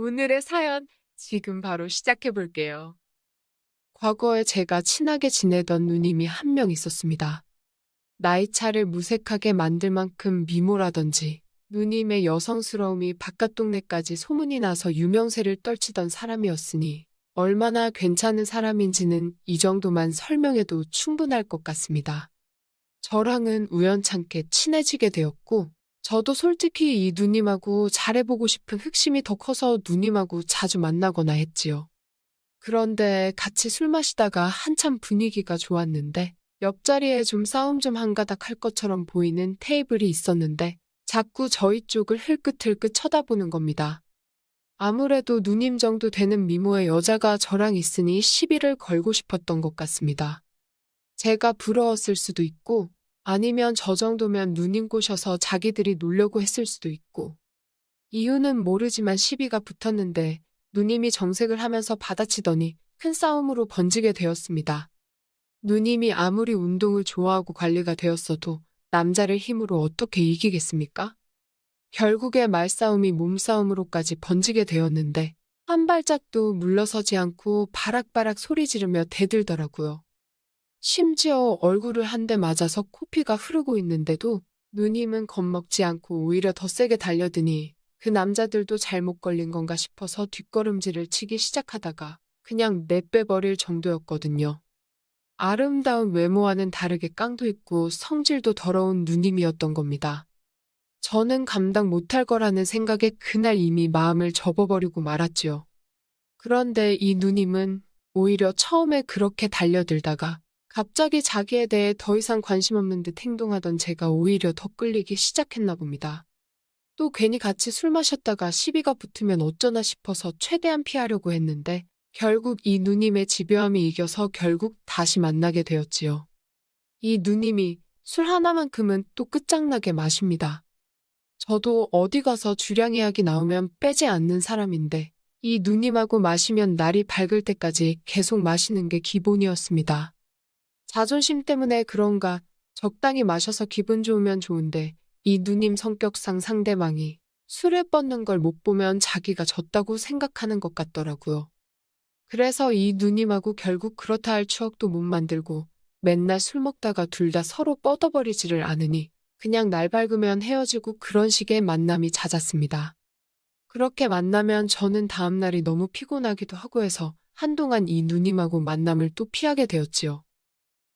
오늘의 사연 지금 바로 시작해 볼게요. 과거에 제가 친하게 지내던 누님이 한 명 있었습니다. 나이 차를 무색하게 만들 만큼 미모라든지 누님의 여성스러움이 바깥 동네까지 소문이 나서 유명세를 떨치던 사람이었으니 얼마나 괜찮은 사람인지는 이 정도만 설명해도 충분할 것 같습니다. 저랑은 우연찮게 친해지게 되었고 저도 솔직히 이 누님하고 잘해보고 싶은 흑심이 더 커서 누님하고 자주 만나거나 했지요. 그런데 같이 술 마시다가 한참 분위기가 좋았는데 옆자리에 좀 싸움 좀 한가닥 할 것처럼 보이는 테이블이 있었는데 자꾸 저희 쪽을 흘끗흘끗 쳐다보는 겁니다. 아무래도 누님 정도 되는 미모의 여자가 저랑 있으니 시비를 걸고 싶었던 것 같습니다. 제가 부러웠을 수도 있고 아니면 저 정도면 누님 꼬셔서 자기들이 놀려고 했을 수도 있고 이유는 모르지만 시비가 붙었는데 누님이 정색을 하면서 받아치더니 큰 싸움으로 번지게 되었습니다. 누님이 아무리 운동을 좋아하고 관리가 되었어도 남자를 힘으로 어떻게 이기겠습니까? 결국에 말싸움이 몸싸움으로까지 번지게 되었는데 한 발짝도 물러서지 않고 바락바락 소리 지르며 대들더라고요. 심지어 얼굴을 한 대 맞아서 코피가 흐르고 있는데도 누님은 겁먹지 않고 오히려 더 세게 달려드니 그 남자들도 잘못 걸린 건가 싶어서 뒷걸음질을 치기 시작하다가 그냥 내빼버릴 정도였거든요. 아름다운 외모와는 다르게 깡도 있고 성질도 더러운 누님이었던 겁니다. 저는 감당 못할 거라는 생각에 그날 이미 마음을 접어버리고 말았지요. 그런데 이 누님은 오히려 처음에 그렇게 달려들다가 갑자기 자기에 대해 더 이상 관심 없는 듯 행동하던 제가 오히려 더 끌리기 시작했나 봅니다. 또 괜히 같이 술 마셨다가 시비가 붙으면 어쩌나 싶어서 최대한 피하려고 했는데 결국 이 누님의 집요함이 이겨서 결국 다시 만나게 되었지요. 이 누님이 술 하나만큼은 또 끝장나게 마십니다. 저도 어디 가서 주량 이야기 나오면 빼지 않는 사람인데 이 누님하고 마시면 날이 밝을 때까지 계속 마시는 게 기본이었습니다. 자존심 때문에 그런가 적당히 마셔서 기분 좋으면 좋은데 이 누님 성격상 상대방이 술을 뻗는 걸 못 보면 자기가 졌다고 생각하는 것 같더라고요. 그래서 이 누님하고 결국 그렇다 할 추억도 못 만들고 맨날 술 먹다가 둘 다 서로 뻗어버리지를 않으니 그냥 날 밝으면 헤어지고 그런 식의 만남이 잦았습니다. 그렇게 만나면 저는 다음날이 너무 피곤하기도 하고 해서 한동안 이 누님하고 만남을 또 피하게 되었지요.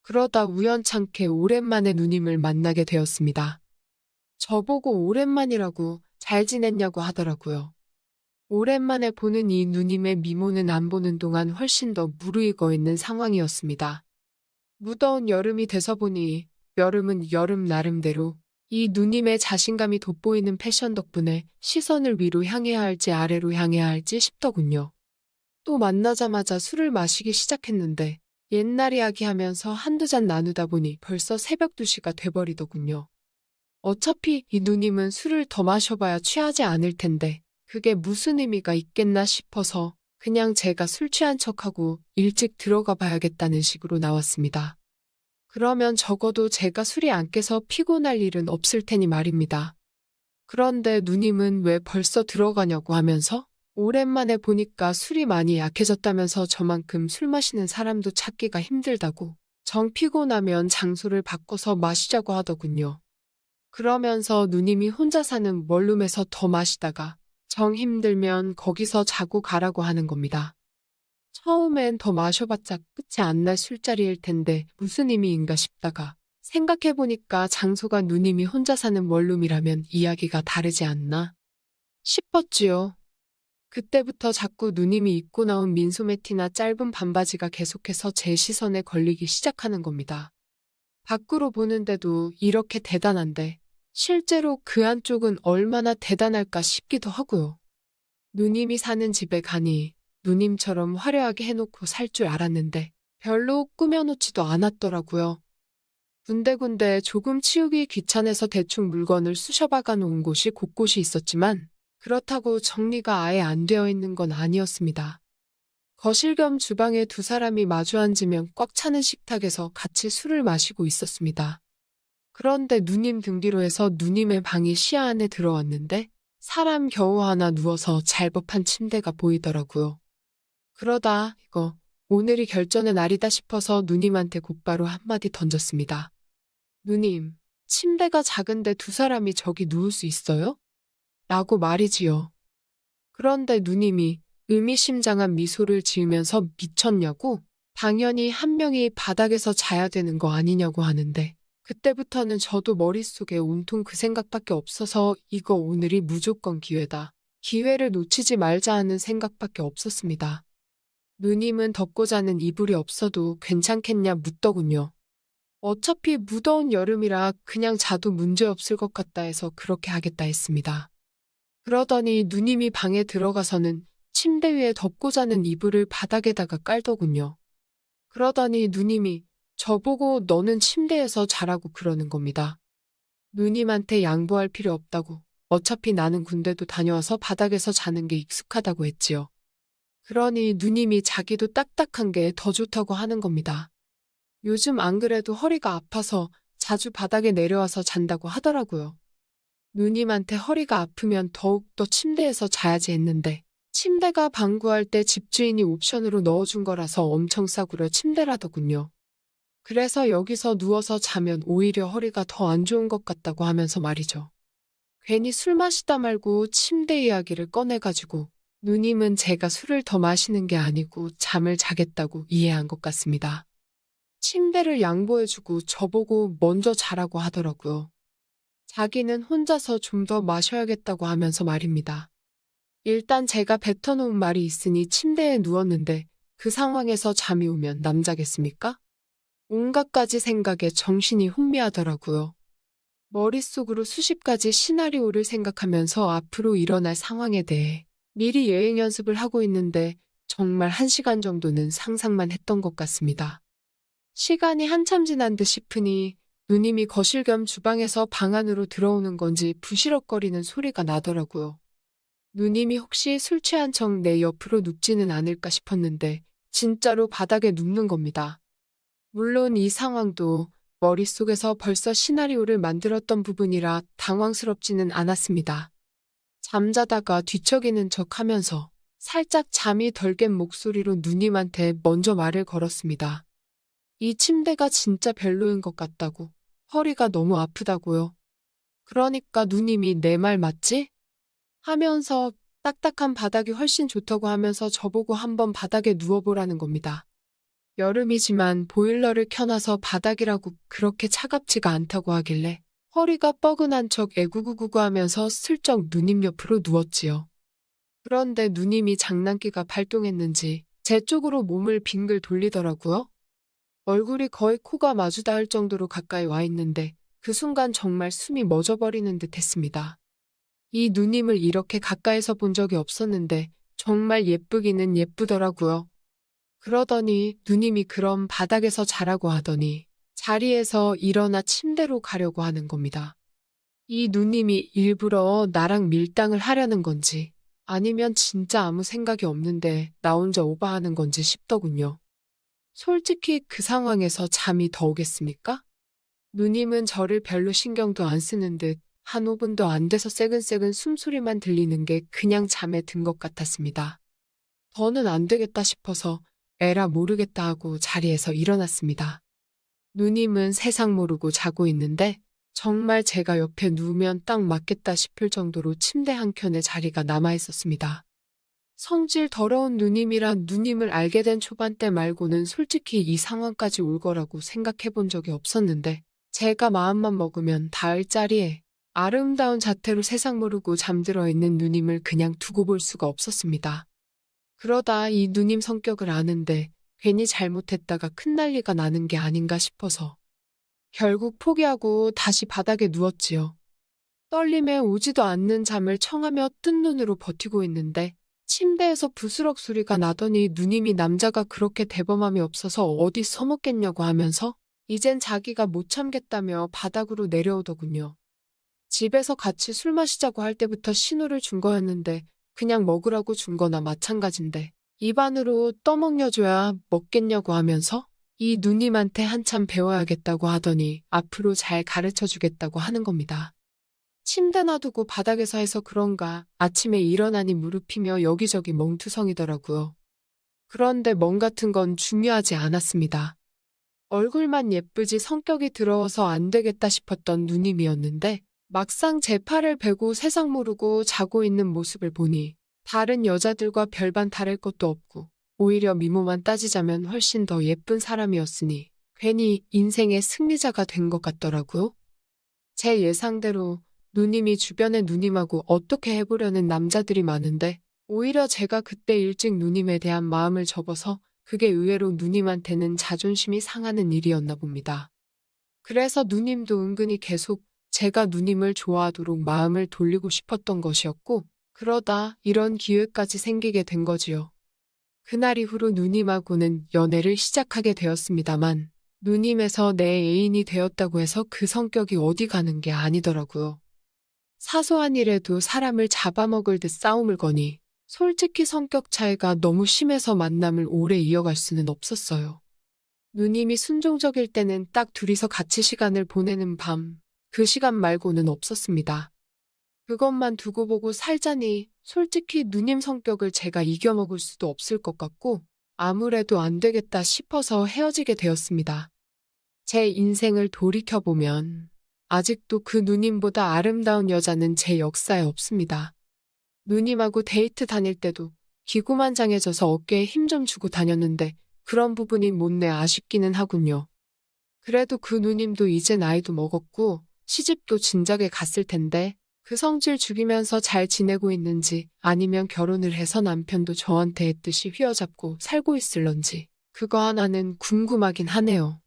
그러다 우연찮게 오랜만에 누님을 만나게 되었습니다. 저보고 오랜만이라고 잘 지냈냐고 하더라고요. 오랜만에 보는 이 누님의 미모는 안 보는 동안 훨씬 더 무르익어 있는 상황이었습니다. 무더운 여름이 돼서 보니 여름은 여름 나름대로 이 누님의 자신감이 돋보이는 패션 덕분에 시선을 위로 향해야 할지 아래로 향해야 할지 싶더군요. 또 만나자마자 술을 마시기 시작했는데 옛날 이야기하면서 한두 잔 나누다 보니 벌써 새벽 2시가 돼버리더군요. 어차피 이 누님은 술을 더 마셔봐야 취하지 않을 텐데 그게 무슨 의미가 있겠나 싶어서 그냥 제가 술 취한 척하고 일찍 들어가 봐야겠다는 식으로 나왔습니다. 그러면 적어도 제가 술이 안 깨서 피곤할 일은 없을 테니 말입니다. 그런데 누님은 왜 벌써 들어가냐고 하면서 오랜만에 보니까 술이 많이 약해졌다면서 저만큼 술 마시는 사람도 찾기가 힘들다고 정 피곤하면 장소를 바꿔서 마시자고 하더군요. 그러면서 누님이 혼자 사는 원룸에서 더 마시다가 정 힘들면 거기서 자고 가라고 하는 겁니다. 처음엔 더 마셔봤자 끝이 안 날 술자리일 텐데 무슨 의미인가 싶다가 생각해보니까 장소가 누님이 혼자 사는 원룸이라면 이야기가 다르지 않나 싶었지요. 그때부터 자꾸 누님이 입고 나온 민소매티나 짧은 반바지가 계속해서 제 시선에 걸리기 시작하는 겁니다. 밖으로 보는데도 이렇게 대단한데 실제로 그 안쪽은 얼마나 대단할까 싶기도 하고요. 누님이 사는 집에 가니 누님처럼 화려하게 해놓고 살 줄 알았는데 별로 꾸며놓지도 않았더라고요. 군데군데 조금 치우기 귀찮아서 대충 물건을 쑤셔박아 놓은 곳이 곳곳이 있었지만 그렇다고 정리가 아예 안 되어 있는 건 아니었습니다. 거실 겸 주방에 두 사람이 마주 앉으면 꽉 차는 식탁에서 같이 술을 마시고 있었습니다. 그런데 누님 등 뒤로 해서 누님의 방이 시야 안에 들어왔는데 사람 겨우 하나 누워서 잘 법한 침대가 보이더라고요. 그러다 이거 오늘이 결전의 날이다 싶어서 누님한테 곧바로 한마디 던졌습니다. 누님, 침대가 작은데 두 사람이 저기 누울 수 있어요? 라고 말이지요. 그런데 누님이 의미심장한 미소를 지으면서 미쳤냐고? 당연히 한 명이 바닥에서 자야 되는 거 아니냐고 하는데 그때부터는 저도 머릿속에 온통 그 생각밖에 없어서 이거 오늘이 무조건 기회다. 기회를 놓치지 말자 하는 생각밖에 없었습니다. 누님은 덮고 자는 이불이 없어도 괜찮겠냐 묻더군요. 어차피 무더운 여름이라 그냥 자도 문제없을 것 같다 해서 그렇게 하겠다 했습니다. 그러더니 누님이 방에 들어가서는 침대 위에 덮고 자는 이불을 바닥에다가 깔더군요. 그러더니 누님이 저보고 너는 침대에서 자라고 그러는 겁니다. 누님한테 양보할 필요 없다고. 어차피 나는 군대도 다녀와서 바닥에서 자는 게 익숙하다고 했지요. 그러니 누님이 자기도 딱딱한 게 더 좋다고 하는 겁니다. 요즘 안 그래도 허리가 아파서 자주 바닥에 내려와서 잔다고 하더라고요. 누님한테 허리가 아프면 더욱더 침대에서 자야지 했는데 침대가 방구할 때 집주인이 옵션으로 넣어준 거라서 엄청 싸구려 침대라더군요. 그래서 여기서 누워서 자면 오히려 허리가 더 안 좋은 것 같다고 하면서 말이죠. 괜히 술 마시다 말고 침대 이야기를 꺼내가지고 누님은 제가 술을 더 마시는 게 아니고 잠을 자겠다고 이해한 것 같습니다. 침대를 양보해주고 저보고 먼저 자라고 하더라고요. 자기는 혼자서 좀 더 마셔야겠다고 하면서 말입니다. 일단 제가 뱉어놓은 말이 있으니 침대에 누웠는데 그 상황에서 잠이 오면 남자겠습니까? 온갖 가지 생각에 정신이 혼미하더라고요. 머릿속으로 수십 가지 시나리오를 생각하면서 앞으로 일어날 상황에 대해 미리 예행 연습을 하고 있는데 정말 1시간 정도는 상상만 했던 것 같습니다. 시간이 한참 지난 듯 싶으니 누님이 거실 겸 주방에서 방 안으로 들어오는 건지 부시럭거리는 소리가 나더라고요. 누님이 혹시 술 취한 척 내 옆으로 눕지는 않을까 싶었는데 진짜로 바닥에 눕는 겁니다. 물론 이 상황도 머릿속에서 벌써 시나리오를 만들었던 부분이라 당황스럽지는 않았습니다. 잠자다가 뒤척이는 척 하면서 살짝 잠이 덜 깬 목소리로 누님한테 먼저 말을 걸었습니다. 이 침대가 진짜 별로인 것 같다고. 허리가 너무 아프다고요. 그러니까 누님이 내 말 맞지? 하면서 딱딱한 바닥이 훨씬 좋다고 하면서 저보고 한번 바닥에 누워보라는 겁니다. 여름이지만 보일러를 켜놔서 바닥이라고 그렇게 차갑지가 않다고 하길래 허리가 뻐근한 척 애구구구구 하면서 슬쩍 누님 옆으로 누웠지요. 그런데 누님이 장난기가 발동했는지 제 쪽으로 몸을 빙글 돌리더라고요. 얼굴이 거의 코가 마주 닿을 정도로 가까이 와 있는데 그 순간 정말 숨이 멎어버리는 듯 했습니다. 이 누님을 이렇게 가까이서 본 적이 없었는데 정말 예쁘기는 예쁘더라고요. 그러더니 누님이 그럼 바닥에서 자라고 하더니 자리에서 일어나 침대로 가려고 하는 겁니다. 이 누님이 일부러 나랑 밀당을 하려는 건지 아니면 진짜 아무 생각이 없는데 나 혼자 오바하는 건지 싶더군요. 솔직히 그 상황에서 잠이 더 오겠습니까? 누님은 저를 별로 신경도 안 쓰는 듯 한 5분도 안 돼서 새근새근 숨소리만 들리는 게 그냥 잠에 든 것 같았습니다. 더는 안 되겠다 싶어서 에라 모르겠다 하고 자리에서 일어났습니다. 누님은 세상 모르고 자고 있는데 정말 제가 옆에 누우면 딱 맞겠다 싶을 정도로 침대 한켠에 자리가 남아 있었습니다. 성질 더러운 누님이란 누님을 알게 된 초반 때 말고는 솔직히 이 상황까지 올 거라고 생각해 본 적이 없었는데 제가 마음만 먹으면 닿을 자리에 아름다운 자태로 세상 모르고 잠들어 있는 누님을 그냥 두고 볼 수가 없었습니다. 그러다 이 누님 성격을 아는데 괜히 잘못했다가 큰 난리가 나는 게 아닌가 싶어서 결국 포기하고 다시 바닥에 누웠지요. 떨림에 오지도 않는 잠을 청하며 뜬 눈으로 버티고 있는데 침대에서 부스럭 소리가 나더니 누님이 남자가 그렇게 대범함이 없어서 어디 써먹겠냐고 하면서 이젠 자기가 못 참겠다며 바닥으로 내려오더군요. 집에서 같이 술 마시자고 할 때부터 신호를 준 거였는데 그냥 먹으라고 준 거나 마찬가지인데 입안으로 떠먹여줘야 먹겠냐고 하면서 이 누님한테 한참 배워야겠다고 하더니 앞으로 잘 가르쳐 주겠다고 하는 겁니다. 침대 놔두고 바닥에서 해서 그런가 아침에 일어나니 무릎이며 여기저기 멍투성이더라고요. 그런데 멍 같은 건 중요하지 않았습니다. 얼굴만 예쁘지 성격이 더러워서 안 되겠다 싶었던 누님이었는데 막상 제 팔을 베고 세상 모르고 자고 있는 모습을 보니 다른 여자들과 별반 다를 것도 없고 오히려 미모만 따지자면 훨씬 더 예쁜 사람이었으니 괜히 인생의 승리자가 된 것 같더라고요. 제 예상대로 누님이 주변에 누님하고 어떻게 해보려는 남자들이 많은데 오히려 제가 그때 일찍 누님에 대한 마음을 접어서 그게 의외로 누님한테는 자존심이 상하는 일이었나 봅니다. 그래서 누님도 은근히 계속 제가 누님을 좋아하도록 마음을 돌리고 싶었던 것이었고 그러다 이런 기회까지 생기게 된 거지요. 그날 이후로 누님하고는 연애를 시작하게 되었습니다만 누님에서 내 애인이 되었다고 해서 그 성격이 어디 가는 게 아니더라고요. 사소한 일에도 사람을 잡아먹을 듯 싸움을 거니 솔직히 성격 차이가 너무 심해서 만남을 오래 이어갈 수는 없었어요. 누님이 순종적일 때는 딱 둘이서 같이 시간을 보내는 밤, 그 시간 말고는 없었습니다. 그것만 두고 보고 살자니 솔직히 누님 성격을 제가 이겨먹을 수도 없을 것 같고 아무래도 안 되겠다 싶어서 헤어지게 되었습니다. 제 인생을 돌이켜보면 아직도 그 누님보다 아름다운 여자는 제 역사에 없습니다. 누님하고 데이트 다닐 때도 기고만장해져서 어깨에 힘 좀 주고 다녔는데 그런 부분이 못내 아쉽기는 하군요. 그래도 그 누님도 이제 나이도 먹었고 시집도 진작에 갔을 텐데 그 성질 죽이면서 잘 지내고 있는지 아니면 결혼을 해서 남편도 저한테 했듯이 휘어잡고 살고 있을런지 그거 하나는 궁금하긴 하네요.